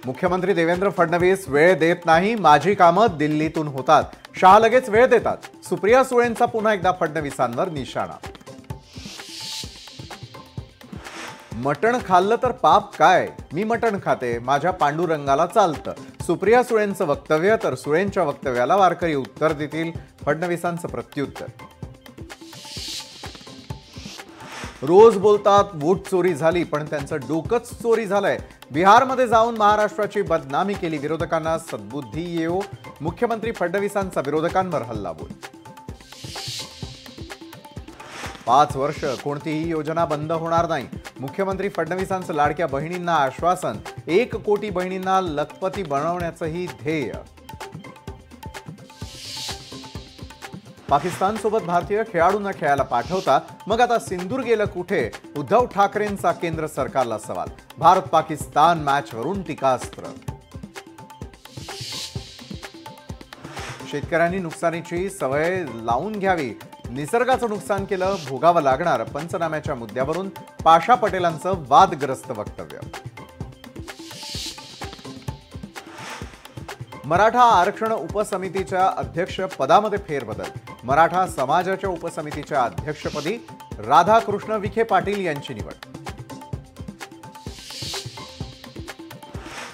मुख्यमंत्री देवेंद्र फडणवीस वेळ देत नाही, माझी कामं दिल्लीतून होतात. शहा लगेच वेळ देतात. सुप्रिया सुळेंचा पुन्हा एकदा फडणवीसांवर निशाणा. मटण खाल्लं तर पाप काय, मी मटण खाते, माझ्या पांडुरंगाला चालतं. सुप्रिया सुळेंचं वक्तव्य तर सुळेंच्या वक्तव्याला वारकरी उत्तर देतील. फडणवीसांचं प्रत्युत्तर. रोज बोलतात वोट चोरी झाली, पण त्यांचं डोकंच चोरी झालंय. बिहारमध्ये जाऊन महाराष्ट्राची बदनामी केली. विरोधकांना सद्बुद्धी येवो. मुख्यमंत्री फडणवीसांचा विरोधकांवर हल्लाबोल. 5 वर्ष कोणतीही योजना बंद होणार नाही. मुख्यमंत्री फडणवीसांचं लाडक्या बहिणींना आश्वासन. 1 कोटी बहिणींना लखपती बनवण्याचंही ध्येय. पाकिस्तानसोबत भारतीय खेळाडूंना खेळायला पाठवता, मग आता सिंदूर गेलं कुठे? उद्धव ठाकरेंचा केंद्र सरकारला सवाल. भारत पाकिस्तान मॅचवरून टीकास्त्र. शेतकऱ्यांनी नुकसानीची सवय लावून घ्यावी. निसर्गाचं नुकसान केलं भोगावं लागणार. पंचनाम्याच्या मुद्द्यावरून पाशा पटेलांचं वादग्रस्त वक्तव्य. मराठा आरक्षण उपसमितीच्या अध्यक्ष पदामध्ये फेरबदल. मराठा समाजाच्या उपसमितीच्या अध्यक्षपदी राधाकृष्ण विखे पाटील यांची निवड.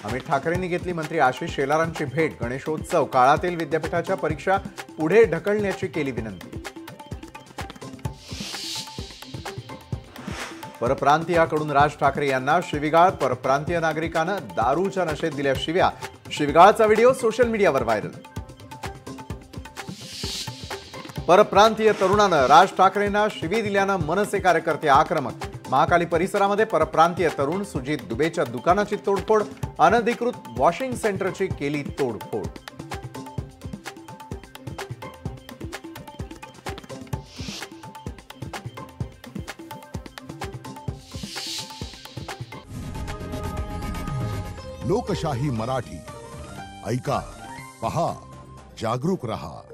अमित ठाकरेंनी घेतली मंत्री आशिष शेलारांची भेट. गणेशोत्सव काळातील विद्यापीठाच्या परीक्षा पुढे ढकलण्याची केली विनंती. परप्रांतीयाकडून राज ठाकरे यांना शिवीगाळ. परप्रांतीय नागरिकांना दारूच्या नशेत दिल्या शिव्या. शिवीगाळचा व्हिडिओ सोशल मीडियावर व्हायरल. परप्रांतीय तरुणानं राज ठाकरेंना शिवी दिल्यानं मनसे कार्यकर्ते आक्रमक. महाकाली परिसरामध्ये परप्रांतीय तरुण सुजित दुबेच्या दुकानाची तोडफोड. अनधिकृत वॉशिंग सेंटरची केली तोडफोड. लोकशाही मराठी ऐका, पहा, जागरूक रहा.